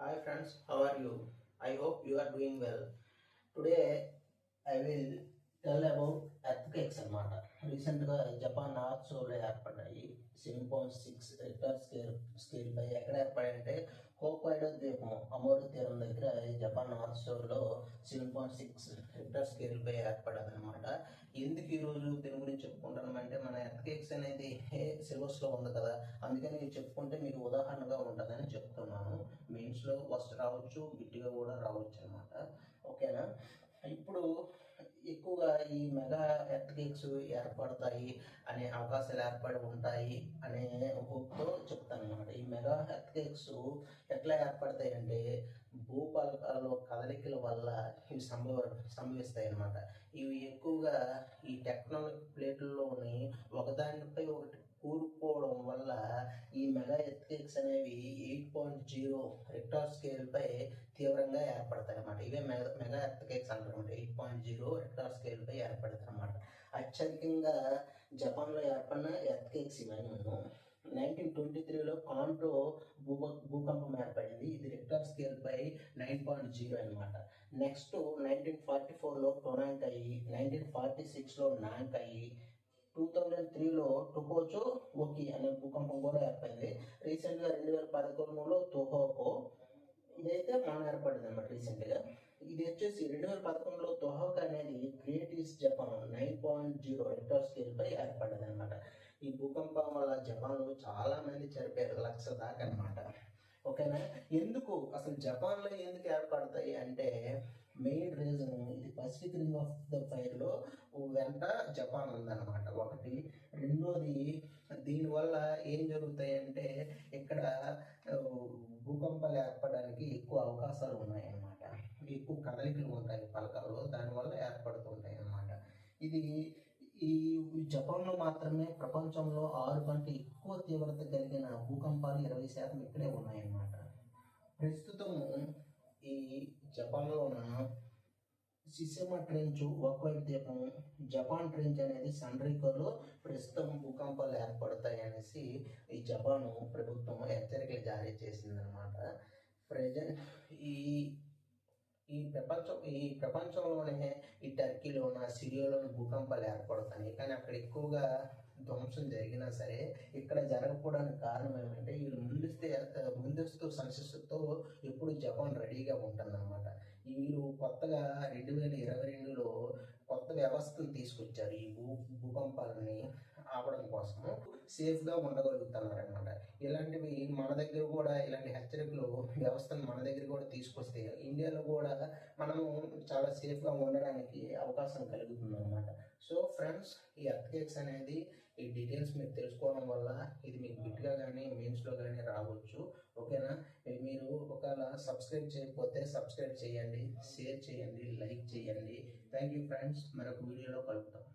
Hi friends, how are you? I hope you are doing well. Today I will tell about earthquakes అన్నమాట. రీసెంట్గా Japan north షోర్లో ఏర్పడ్డాయి. 7.6 Richter scale పై ఎక్కడ ఏర్పడాయంటే హోక్కైడో ద్వీపం అమోరు తీరం దగ్గర జపాన్ నార్త్ షోర్లో 7.6 రిక్టర్ స్కేల్ పై ఏర్పడ్డది అనమాట. ఎందుకు ఈరోజు దీని గురించి చెప్పుకుంటామంటే మన ఎర్త్క్వేక్స్ అనేది సిలబస్లో ఉంది కదా, అందుకని చెప్పుకుంటే మీకు ఉదాహరణగా ఉంటుందని చెప్తున్నాను. మెయిన్స్లో ఫస్ట్ రావచ్చు, బిట్గా కూడా రావచ్చు అనమాట. ఓకేనా? ఇప్పుడు ఎక్కువగా ఈ మెగా ఎర్త్క్వేక్స్ ఏర్పడతాయి అనే అవకాశాలు ఏర్పడి ఉంటాయి అనే హోప్తో చెప్తాను అనమాట. ఈ మెగా ఎర్త్క్వేక్స్ ఎట్లా ఏర్పడతాయి అంటే భూపలకాల కదలికల వల్ల ఇవి సంభవిస్తాయి అన్నమాట. ఇవి ఎక్కువగా ఈ టెక్టానిక్ ప్లేట్లలోని ఒకదానిపై ఒకటి కూరుకుపోవడం వల్ల ఈ మెగా ఎర్త్క్వేక్స్ అనేవి 8.0 రిక్టర్ స్కేల్ పై తీవ్రంగా ఏర్పడతాయి అన్నమాట. ఇవే మెగా ఎర్త్క్వేక్స్ అంటారు. 8.0 రిక్టర్ స్కేల్ పై ఏర్పడతాయి అన్నమాట. అత్యధికంగా జపాన్లో ఏర్పడిన ఎర్త్క్వేక్స్ ఇవన్నీ. 1923లో కాంటో భూకంపం ఏర్పడింది. ఇది రిక్టర్ స్కేల్ పై 9.0 అనమాట. నెక్స్ట్ 1944లో టొనాంక్ అయ్యి, 1946లో నాంక్ అయ్యి, 2003లో టొకోచో ఓకి అనే భూకంపం కూడా ఏర్పడింది. రీసెంట్గా 2011లో తోహోకో, ఇదైతే మన ఏర్పడింది అనమాట రీసెంట్గా. ఇది వచ్చేసి 2011లో తొహోక్ అనేది great east Japan 9.0 Richter scale పై ఏర్పడ్డది అనమాట. ఈ భూకంపం వల్ల జపాన్లో చాలా మంది చనిపోయారు, 1,00,000 దాకా అనమాట. ఓకేనా? ఎందుకు అసలు జపాన్లో ఎందుకు ఏర్పడతాయి అంటే మెయిన్ రీజన్ ఇది పసిఫిక్ రింగ్ ఆఫ్ ద ఫైర్లో వెంట జపాన్ ఉందన్నమాట ఒకటి. రెండోది దీనివల్ల ఏం జరుగుతాయి అంటే ఇక్కడ భూకంపాలు ఏర్పడడానికి ఎక్కువ అవకాశాలు ఉన్నాయన్నమాట. ఎక్కువ కదలికలు ఉంటాయి పలకల్లో, దానివల్ల ఏర్పడుతుంటాయి అన్నమాట. ఇది ఈ జపాన్లో మాత్రమే ప్రపంచంలో 6 కంటే ఎక్కువ తీవ్రత కలిగిన భూకంపాలు 20% ఇక్కడే ఉన్నాయన్నమాట. ప్రస్తుతము ఈ జపాన్లో ఉన్న సిసిమా ట్రెంచ్, ఒక్వైట్ ద్వీపం, జపాన్ ట్రెంచ్ అనేది సన్రికోలో ప్రస్తుతం భూకంపాలు ఏర్పడతాయి అనేసి ఈ జపాన్ ప్రభుత్వం హెచ్చరికలు జారీ చేసిందనమాట. ప్రజెంట్ ఈ ప్రపంచంలోనే ఈ టర్కీలోన, సిరియాలోని భూకంపాలు ఏర్పడుతున్నాయి. కానీ అక్కడ ఎక్కువగా ధ్వంసం జరిగినా సరే ఇక్కడ జరగకపోవడానికి కారణం ఏమంటే వీళ్ళు ముందస్తు సంసిద్ధతో ఎప్పుడు జపాన్ రెడీగా ఉంటుందన్నమాట. వీళ్ళు కొత్తగా 2022లో కొత్త వ్యవస్థను తీసుకొచ్చారు ఈ భూకంపాలని ఆపడం కోసము. సేఫ్గా ఉండగలుగుతున్నారు అనమాట. ఇలాంటివి మన దగ్గర కూడా ఇలాంటి హెచ్చరికలు వ్యవస్థను మన దగ్గర కూడా తీసుకొస్తే ఇండియాలో కూడా మనము చాలా సేఫ్గా ఉండడానికి అవకాశం కలుగుతుంది అనమాట. సో ఫ్రెండ్స్, ఈ ఎర్త్క్వేక్స్ అనేది ఈ డీటెయిల్స్ మీరు తెలుసుకోవడం వల్ల ఇది మీకు బిట్గా కానీ మెయిన్స్లో కానీ రావచ్చు. ఓకేనా? మీరు ఒకవేళ సబ్స్క్రైబ్ చేయకపోతే సబ్స్క్రైబ్ చేయండి, షేర్ చేయండి, లైక్ చేయండి. Thank you friends. మరొక వీడియోలో కలుపుతాం.